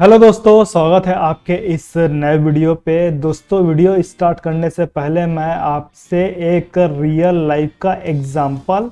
Hello दोस्तों, स्वागत है आपके इस नए वीडियो पे। दोस्तों, वीडियो स्टार्ट करने से पहले मैं आपसे एक रियल लाइफ का एग्जांपल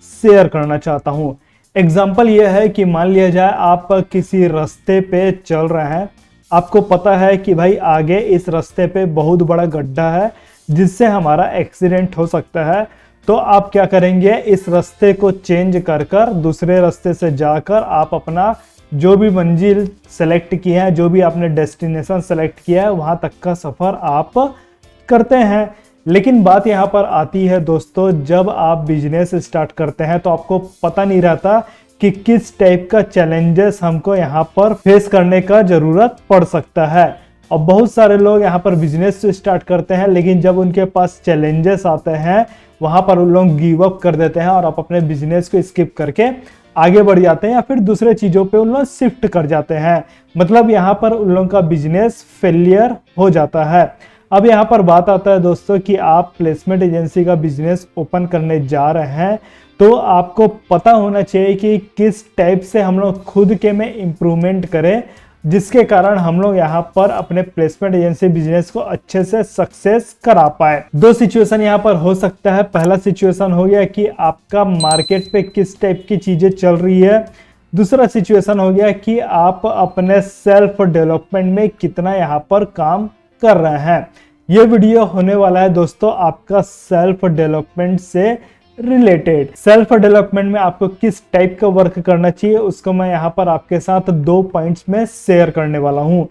शेयर करना चाहता हूँ। एग्जांपल यह है कि मान लिया जाए आप किसी रास्ते पे चल रहे हैं। आपको पता है कि भाई आगे इस रास्ते पे बहुत बड़ा गड्ढा है जिससे हमारा एक्सीडेंट हो सकता है। तो आप क्या करेंगे, इस रास्ते को चेंज कर दूसरे रास्ते से जाकर आप अपना जो भी मंजिल सेलेक्ट किया है, जो भी आपने डेस्टिनेशन सेलेक्ट किया है, वहां तक का सफर आप करते हैं। लेकिन बात यहाँ पर आती है दोस्तों, जब आप बिजनेस स्टार्ट करते हैं तो आपको पता नहीं रहता कि किस टाइप का चैलेंजेस हमको यहाँ पर फेस करने का जरूरत पड़ सकता है। और बहुत सारे लोग यहाँ पर बिजनेस स्टार्ट करते हैं, लेकिन जब उनके पास चैलेंजेस आते हैं वहां पर उन लोग गिव अप कर देते हैं और आप अपने बिजनेस को स्किप करके आगे बढ़ जाते हैं या फिर दूसरे चीजों पे उन लोग शिफ्ट कर जाते हैं। मतलब यहाँ पर उन लोगों का बिजनेस फेलियर हो जाता है। अब यहाँ पर बात आता है दोस्तों कि आप प्लेसमेंट एजेंसी का बिजनेस ओपन करने जा रहे हैं, तो आपको पता होना चाहिए कि किस टाइप से हम लोग खुद के में इम्प्रूवमेंट करें, जिसके कारण हम लोग यहाँ पर अपने प्लेसमेंट एजेंसी बिजनेस को अच्छे से सक्सेस करा पाए। दो सिचुएशन यहाँ पर हो सकता है। पहला सिचुएशन हो गया कि आपका मार्केट पे किस टाइप की चीजें चल रही है। दूसरा सिचुएशन हो गया कि आप अपने सेल्फ डेवलपमेंट में कितना यहाँ पर काम कर रहे हैं। ये वीडियो होने वाला है दोस्तों आपका सेल्फ डेवलपमेंट से रिलेटेड। सेल्फ डेवलपमेंट में आपको किस टाइप का वर्क करना चाहिए उसको मैं यहाँ पर आपके साथ 2 पॉइंट्स में शेयर करने वाला हूँ।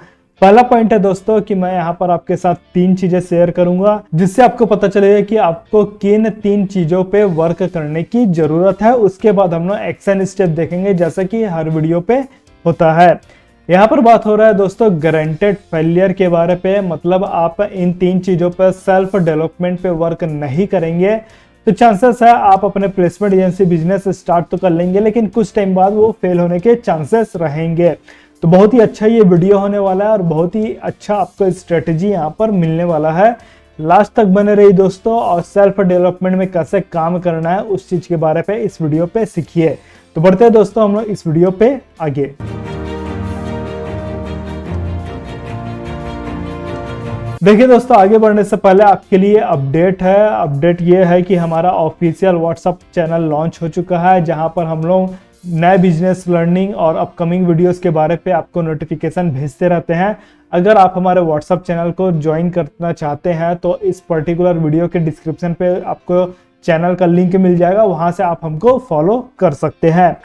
पहला पॉइंट है दोस्तों कि मैं यहाँ पर आपके साथ 3 चीजें शेयर करूंगा, जिससे आपको पता चलेगा कि आपको किन 3 चीजों पे वर्क करने की जरूरत है। उसके बाद हम लोग एक्शन स्टेप देखेंगे, जैसा कि हर वीडियो पे होता है। यहाँ पर बात हो रहा है दोस्तों गारंटेड फेलियर के बारे पे। मतलब आप इन 3 चीजों पर सेल्फ डेवलपमेंट पे वर्क नहीं करेंगे तो चांसेस है आप अपने प्लेसमेंट एजेंसी बिजनेस स्टार्ट तो कर लेंगे, लेकिन कुछ टाइम बाद वो फेल होने के चांसेस रहेंगे। तो बहुत ही अच्छा ये वीडियो होने वाला है और बहुत ही अच्छा आपको स्ट्रेटेजी यहाँ पर मिलने वाला है। लास्ट तक बने रही दोस्तों, और सेल्फ डेवलपमेंट में कैसे काम करना है उस चीज के बारे पे इस वीडियो पे सीखिए। तो बढ़ते हैं दोस्तों हम लोग इस वीडियो पे आगे। देखिए दोस्तों, आगे बढ़ने से पहले आपके लिए अपडेट है। अपडेट ये है कि हमारा ऑफिशियल व्हाट्सएप चैनल लॉन्च हो चुका है, जहां पर हम लोग नए बिजनेस लर्निंग और अपकमिंग वीडियोस के बारे पे आपको नोटिफिकेशन भेजते रहते हैं। अगर आप हमारे व्हाट्सएप चैनल को ज्वाइन करना चाहते हैं तो इस पर्टिकुलर वीडियो के डिस्क्रिप्शन पे आपको चैनल का लिंक मिल जाएगा, वहां से आप हमको फॉलो कर सकते हैं।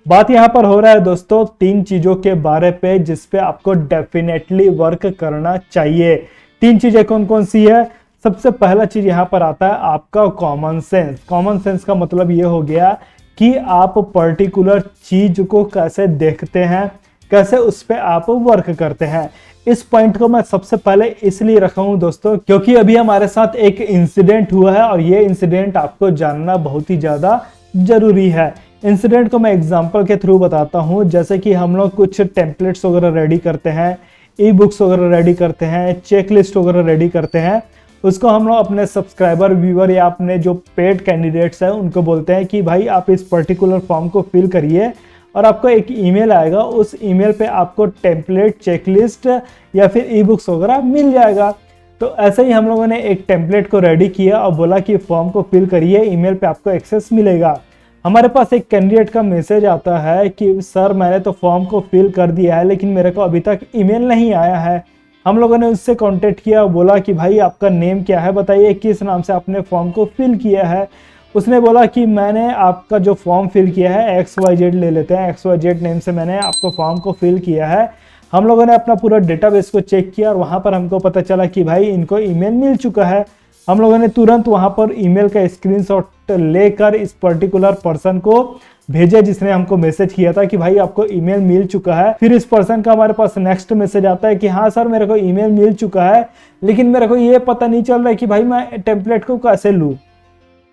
बात यहाँ पर हो रहा है दोस्तों 3 चीजों के बारे पे जिसपे आपको डेफिनेटली वर्क करना चाहिए। 3 चीजें कौन कौन सी है? सबसे पहला चीज यहाँ पर आता है आपका कॉमन सेंस। कॉमन सेंस का मतलब ये हो गया कि आप पर्टिकुलर चीज को कैसे देखते हैं, कैसे उस पर आप वर्क करते हैं। इस पॉइंट को मैं सबसे पहले इसलिए रखा हूं दोस्तों क्योंकि अभी हमारे साथ एक इंसिडेंट हुआ है और ये इंसिडेंट आपको जानना बहुत ही ज्यादा जरूरी है। इंसिडेंट को मैं एग्जाम्पल के थ्रू बताता हूं। जैसे कि हम लोग कुछ टेम्पलेट्स वगैरह रेडी करते हैं, ई बुक्स वगैरह रेडी करते हैं, चेक लिस्ट वगैरह रेडी करते हैं। उसको हम लोग अपने सब्सक्राइबर, व्यूअर या अपने जो पेड कैंडिडेट्स हैं उनको बोलते हैं कि भाई आप इस पर्टिकुलर फॉर्म को फिल करिए और आपको एक ईमेल आएगा। उस ईमेल पे आपको टेम्पलेट, चेकलिस्ट या फिर ई बुक्स वगैरह मिल जाएगा। तो ऐसे ही हम लोगों ने एक टेम्पलेट को रेडी किया और बोला कि फॉर्म को फिल करिए, ईमेल पे आपको एक्सेस मिलेगा। हमारे पास एक कैंडिडेट का मैसेज आता है कि सर मैंने तो फॉर्म को फिल कर दिया है लेकिन मेरे को अभी तक ईमेल नहीं आया है। हम लोगों ने उससे कांटेक्ट किया और बोला कि भाई आपका नेम क्या है, बताइए किस नाम से आपने फॉर्म को फिल किया है। उसने बोला कि मैंने आपका जो फॉर्म फिल किया है XYZ ले लेते हैं, XYZ नेम से मैंने आपको फॉर्म को फिल किया है। हम लोगों ने अपना पूरा डेटाबेस को चेक किया और वहाँ पर हमको पता चला कि भाई इनको ईमेल मिल चुका है। हम लोगों ने तुरंत वहां पर ईमेल का स्क्रीनशॉट लेकर इस पर्टिकुलर पर्सन को भेजा जिसने हमको मैसेज किया था कि भाई आपको ईमेल मिल चुका है। फिर इस पर्सन का हमारे पास नेक्स्ट मैसेज आता है कि हाँ सर मेरे को ईमेल मिल चुका है, लेकिन मेरे को ये पता नहीं चल रहा है कि भाई मैं टेम्पलेट को कैसे लूँ।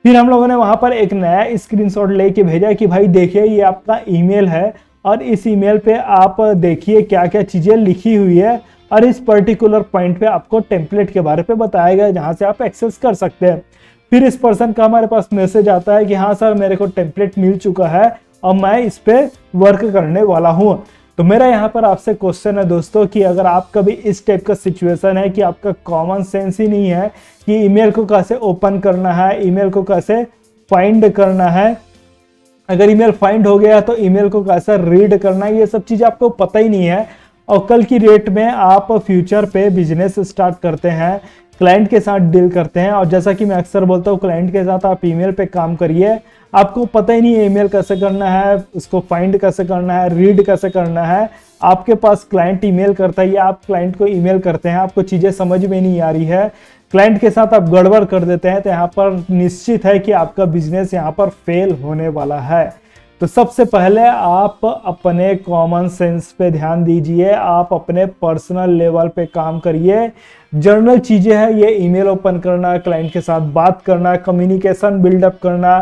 फिर हम लोगों ने वहां पर एक नया स्क्रीनशॉट लेके भेजा कि भाई देखिए ये आपका ईमेल है और इस ईमेल पे आप देखिए क्या क्या चीजें लिखी हुई है और इस पर्टिकुलर पॉइंट पे आपको टेम्पलेट के बारे पे बताया गया जहां से आप एक्सेस कर सकते हैं। फिर इस पर्सन का हमारे पास मैसेज आता है कि हाँ सर मेरे को टेम्पलेट मिल चुका है और मैं इस पे वर्क करने वाला हूँ। तो मेरा यहाँ पर आपसे क्वेश्चन है दोस्तों कि अगर आपका भी इस टाइप का सिचुएशन है कि आपका कॉमन सेंस ही नहीं है कि ईमेल को कैसे ओपन करना है, ईमेल को कैसे फाइंड करना है, अगर ईमेल फाइंड हो गया तो ईमेल को कैसे रीड करना है, ये सब चीज़ें आपको पता ही नहीं है और कल की डेट में आप फ्यूचर पे बिजनेस स्टार्ट करते हैं, क्लाइंट के साथ डील करते हैं और जैसा कि मैं अक्सर बोलता हूँ क्लाइंट के साथ आप ईमेल पे काम करिए, आपको पता ही नहीं है ईमेल कैसे करना है, उसको फाइंड कैसे करना है, रीड कैसे करना है। आपके पास क्लाइंट ईमेल करता है या आप क्लाइंट को ईमेल करते हैं, आपको चीज़ें समझ में नहीं आ रही है, क्लाइंट के साथ आप गड़बड़ कर देते हैं, तो यहाँ पर निश्चित है कि आपका बिजनेस यहाँ पर फेल होने वाला है। तो सबसे पहले आप अपने कॉमन सेंस पे ध्यान दीजिए, आप अपने पर्सनल लेवल पे काम करिए। जर्नल चीज़ें हैं ये, ईमेल ओपन करना, क्लाइंट के साथ बात करना, कम्युनिकेशन बिल्डअप करना,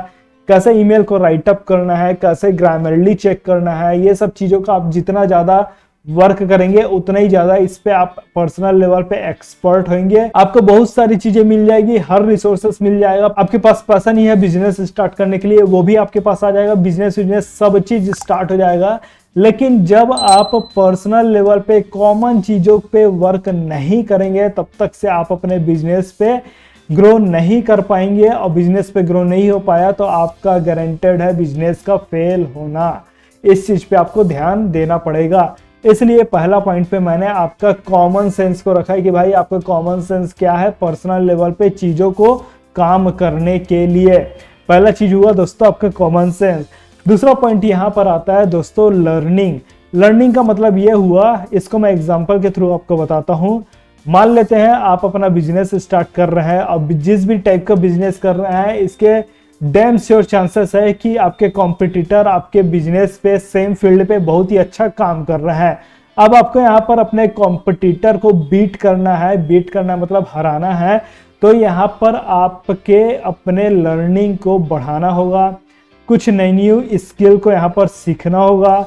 कैसे ईमेल को राइट अप करना है, कैसे ग्रामरली चेक करना है, ये सब चीज़ों का आप जितना ज़्यादा वर्क करेंगे उतना ही ज्यादा इस पे आप पर्सनल लेवल पे एक्सपर्ट होंगे। आपको बहुत सारी चीजें मिल जाएगी, हर रिसोर्सेस मिल जाएगा। आपके पास पैसा नहीं है बिजनेस स्टार्ट करने के लिए, वो भी आपके पास आ जाएगा, बिजनेस सब चीज स्टार्ट हो जाएगा। लेकिन जब आप पर्सनल लेवल पे कॉमन चीजों पे वर्क नहीं करेंगे तब तक से आप अपने बिजनेस पे ग्रो नहीं कर पाएंगे और बिजनेस पे ग्रो नहीं हो पाया तो आपका गारंटेड है बिजनेस का फेल होना। इस चीज पे आपको ध्यान देना पड़ेगा। इसलिए पहला पॉइंट पे मैंने आपका कॉमन सेंस को रखा है कि भाई आपका कॉमन सेंस क्या है पर्सनल लेवल पे चीजों को काम करने के लिए। पहला चीज हुआ दोस्तों आपका कॉमन सेंस। दूसरा पॉइंट यहाँ पर आता है दोस्तों लर्निंग। लर्निंग का मतलब ये हुआ, इसको मैं एग्जांपल के थ्रू आपको बताता हूँ। मान लेते हैं आप अपना बिजनेस स्टार्ट कर रहे हैं, अब जिस भी टाइप का बिजनेस कर रहे हैं इसके डैम श्योर चांसेस है कि आपके कॉम्पिटिटर आपके बिजनेस पे सेम फील्ड पे बहुत ही अच्छा काम कर रहे हैं। अब आपको यहाँ पर अपने कॉम्पिटिटर को बीट करना है, बीट करना मतलब हराना है, तो यहाँ पर आपके अपने लर्निंग को बढ़ाना होगा, कुछ नई न्यू स्किल को यहाँ पर सीखना होगा,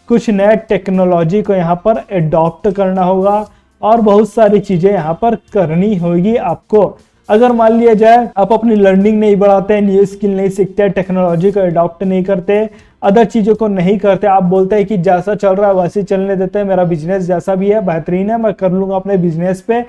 कुछ नए टेक्नोलॉजी को यहाँ पर एडॉप्ट करना होगा और बहुत सारी चीजें यहाँ पर करनी होगी आपको। अगर मान लिया जाए आप अपनी लर्निंग नहीं बढ़ाते, न्यू स्किल नहीं सीखते, टेक्नोलॉजी को अडॉप्ट नहीं करते, अदर चीज़ों को नहीं करते, आप बोलते हैं कि जैसा चल रहा है वैसे चलने देते हैं, मेरा बिजनेस जैसा भी है बेहतरीन है, मैं कर लूंगा अपने बिजनेस पे,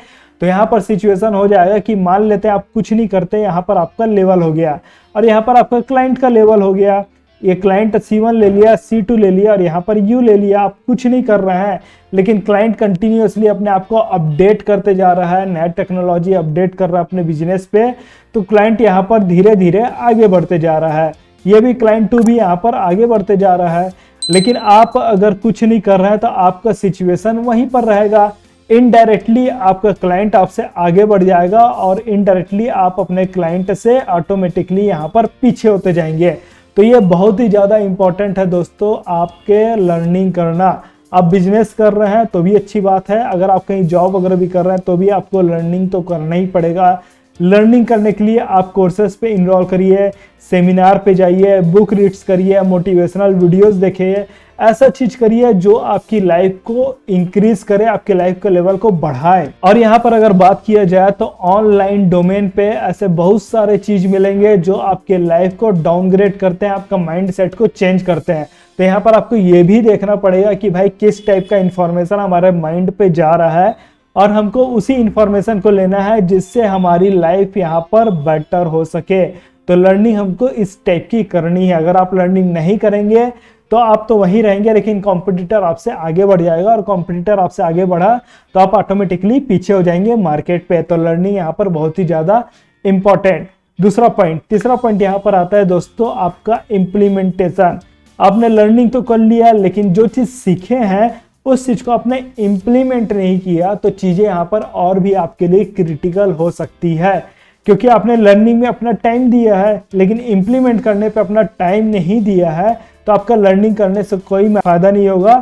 तो यहाँ पर सिचुएशन हो जाएगा कि मान लेते हैं आप कुछ नहीं करते, यहाँ पर आपका लेवल हो गया और यहाँ पर आपका क्लाइंट का लेवल हो गया, ये क्लाइंट C1 ले लिया, C2 ले लिया और यहाँ पर U ले लिया, आप कुछ नहीं कर रहे हैं लेकिन क्लाइंट कंटिन्यूअसली अपने आप को अपडेट करते जा रहा है, नया टेक्नोलॉजी अपडेट कर रहा है अपने बिजनेस पे, तो क्लाइंट यहाँ पर धीरे धीरे आगे बढ़ते जा रहा है, ये भी क्लाइंट 2 भी यहाँ पर आगे बढ़ते जा रहा है। लेकिन आप अगर कुछ नहीं कर रहे हैं तो आपका सिचुएशन वहीं पर रहेगा, इनडायरेक्टली आपका क्लाइंट आपसे आगे बढ़ जाएगा और इनडायरेक्टली आप अपने क्लाइंट से ऑटोमेटिकली यहाँ पर पीछे होते जाएंगे। तो ये बहुत ही ज़्यादा इंपॉर्टेंट है दोस्तों आपके लर्निंग करना। आप बिजनेस कर रहे हैं तो भी अच्छी बात है, अगर आप कहीं जॉब वगैरह भी कर रहे हैं तो भी आपको लर्निंग तो करना ही पड़ेगा। लर्निंग करने के लिए आप कोर्सेज पे इनरोल करिए, सेमिनार पे जाइए, बुक रीड्स करिए, मोटिवेशनल वीडियोस देखिए, ऐसा चीज करिए जो आपकी लाइफ को इंक्रीज करे, आपके लाइफ के लेवल को बढ़ाए। और यहाँ पर अगर बात किया जाए तो ऑनलाइन डोमेन पे ऐसे बहुत सारे चीज मिलेंगे जो आपके लाइफ को डाउनग्रेड करते हैं, आपका माइंड सेट को चेंज करते हैं। तो यहाँ पर आपको ये भी देखना पड़ेगा कि भाई किस टाइप का इंफॉर्मेशन हमारे माइंड पे जा रहा है और हमको उसी इंफॉर्मेशन को लेना है जिससे हमारी लाइफ यहाँ पर बेटर हो सके। तो लर्निंग हमको इस टाइप की करनी है। अगर आप लर्निंग नहीं करेंगे तो आप तो वहीं रहेंगे लेकिन कॉम्पिटिटर आपसे आगे बढ़ जाएगा और कॉम्पिटिटर आपसे आगे बढ़ा तो आप ऑटोमेटिकली पीछे हो जाएंगे मार्केट पे। तो लर्निंग यहाँ पर बहुत ही ज्यादा इंपॉर्टेंट। दूसरा पॉइंट, तीसरा पॉइंट यहाँ पर आता है दोस्तों आपका इम्प्लीमेंटेशन। आपने लर्निंग तो कर लिया लेकिन जो चीज सीखे हैं उस चीज को आपने इम्प्लीमेंट नहीं किया तो चीजें यहाँ पर और भी आपके लिए क्रिटिकल हो सकती है, क्योंकि आपने लर्निंग में अपना टाइम दिया है लेकिन इम्प्लीमेंट करने पे अपना टाइम नहीं दिया है तो आपका लर्निंग करने से कोई फायदा नहीं होगा।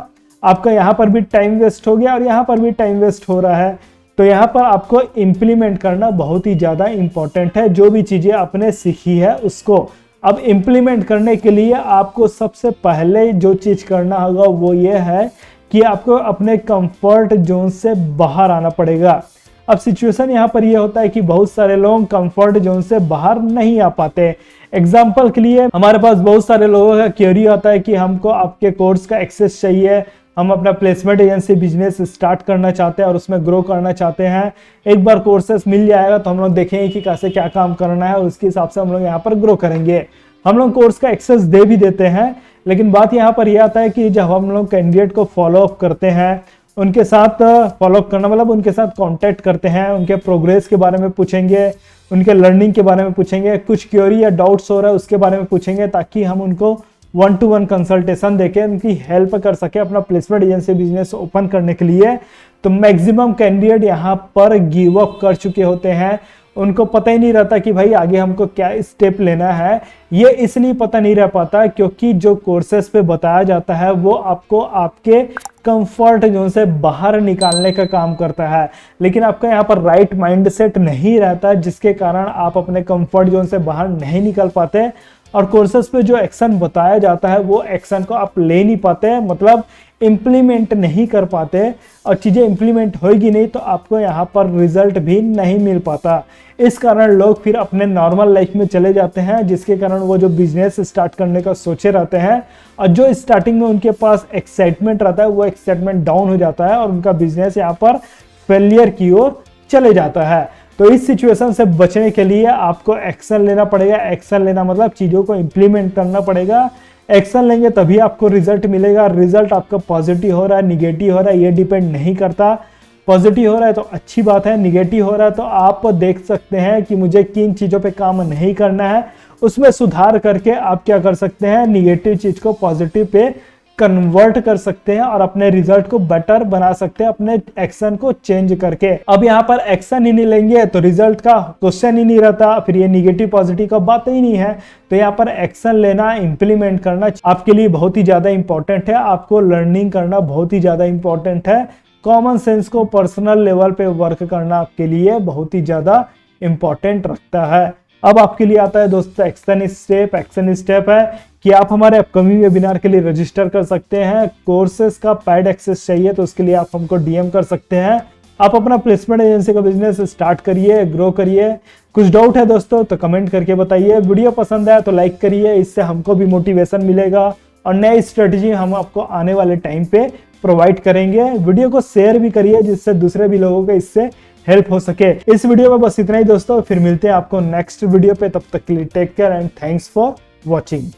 आपका यहाँ पर भी टाइम वेस्ट हो गया और यहाँ पर भी टाइम वेस्ट हो रहा है। तो यहाँ पर आपको इम्प्लीमेंट करना बहुत ही ज़्यादा इंपॉर्टेंट है, जो भी चीज़ें आपने सीखी है उसको। अब इम्प्लीमेंट करने के लिए आपको सबसे पहले जो चीज़ करना होगा वो ये है कि आपको अपने कंफर्ट जोन से बाहर आना पड़ेगा। अब सिचुएशन यहाँ पर यह होता है कि बहुत सारे लोग कंफर्ट जोन से बाहर नहीं आ पाते। एग्जाम्पल के लिए हमारे पास बहुत सारे लोगों का क्वेरी आता है कि हमको आपके कोर्स का एक्सेस चाहिए, हम अपना प्लेसमेंट एजेंसी बिजनेस स्टार्ट करना चाहते हैं और उसमें ग्रो करना चाहते हैं। एक बार कोर्सेस मिल जाएगा तो हम लोग देखेंगे कि कैसे क्या काम करना है और उसके हिसाब से हम लोग यहाँ पर ग्रो करेंगे। हम लोग कोर्स का एक्सेस दे भी देते हैं, लेकिन बात यहाँ पर यह आता है कि जब हम लोग कैंडिडेट को फॉलो अप करते हैं, उनके साथ फॉलो अप करना मतलब उनके साथ कांटेक्ट करते हैं, उनके प्रोग्रेस के बारे में पूछेंगे, उनके लर्निंग के बारे में पूछेंगे, कुछ क्वेरी या डाउट्स हो रहा है उसके बारे में पूछेंगे, ताकि हम उनको 1-to-1 कंसल्टेशन देके उनकी हेल्प कर सके अपना प्लेसमेंट एजेंसी बिजनेस ओपन करने के लिए। तो मैक्सिमम कैंडिडेट यहाँ पर गिव अप कर चुके होते हैं, उनको पता ही नहीं रहता कि भाई आगे हमको क्या स्टेप लेना है। ये इसलिए पता नहीं रह पाता क्योंकि जो कोर्सेस पे बताया जाता है वो आपको आपके कंफर्ट जोन से बाहर निकालने का काम करता है, लेकिन आपका यहाँ पर राइट माइंडसेट नहीं रहता, जिसके कारण आप अपने कंफर्ट जोन से बाहर नहीं निकल पाते और कोर्सेस पे जो एक्शन बताया जाता है वो एक्शन को आप ले नहीं पाते, मतलब इम्प्लीमेंट नहीं कर पाते, और चीज़ें इम्प्लीमेंट होगी नहीं तो आपको यहाँ पर रिजल्ट भी नहीं मिल पाता। इस कारण लोग फिर अपने नॉर्मल लाइफ में चले जाते हैं, जिसके कारण वो जो बिजनेस स्टार्ट करने का सोचे रहते हैं और जो स्टार्टिंग में उनके पास एक्साइटमेंट रहता है वो एक्साइटमेंट डाउन हो जाता है और उनका बिजनेस यहाँ पर फेलियर की ओर चले जाता है। तो इस सिचुएशन से बचने के लिए आपको एक्शन लेना पड़ेगा। एक्शन लेना मतलब चीज़ों को इम्प्लीमेंट करना पड़ेगा। एक्शन लेंगे तभी आपको रिजल्ट मिलेगा। रिजल्ट आपका पॉजिटिव हो रहा है, निगेटिव हो रहा है, ये डिपेंड नहीं करता। पॉजिटिव हो रहा है तो अच्छी बात है, निगेटिव हो रहा है तो आप देख सकते हैं कि मुझे किन चीज़ों पे काम नहीं करना है, उसमें सुधार करके आप क्या कर सकते हैं, निगेटिव चीज़ को पॉजिटिव पे कन्वर्ट कर सकते हैं और अपने रिजल्ट को बेटर बना सकते हैं अपने एक्शन को चेंज करके। अब यहाँ पर एक्शन ही नहीं लेंगे तो रिजल्ट का क्वेश्चन ही नहीं रहता, फिर ये निगेटिव पॉजिटिव का बात ही नहीं है। तो यहाँ पर एक्शन लेना, इंप्लीमेंट करना आपके लिए बहुत ही ज्यादा इंपॉर्टेंट है। आपको लर्निंग करना बहुत ही ज्यादा इंपॉर्टेंट है। कॉमन सेंस को पर्सनल लेवल पे वर्क करना आपके लिए बहुत ही ज्यादा इंपॉर्टेंट रखता है। अब आपके लिए आता है दोस्तों एक्शन स्टेप। एक्शन स्टेप है कि आप हमारे अपकमिंग वेबिनार के लिए रजिस्टर कर सकते हैं। कोर्सेज का पेड एक्सेस चाहिए तो उसके लिए आप हमको डीएम कर सकते हैं। आप अपना प्लेसमेंट एजेंसी का बिजनेस स्टार्ट करिए, ग्रो करिए। कुछ डाउट है दोस्तों तो कमेंट करके बताइए। वीडियो पसंद आया तो लाइक करिए, इससे हमको भी मोटिवेशन मिलेगा और नई स्ट्रेटजी हम आपको आने वाले टाइम पे प्रोवाइड करेंगे। वीडियो को शेयर भी करिए जिससे दूसरे भी लोगों को इससे हेल्प हो सके। इस वीडियो में बस इतना ही दोस्तों, फिर मिलते हैं आपको नेक्स्ट वीडियो पे। तब तक के लिए take care and thanks for watching.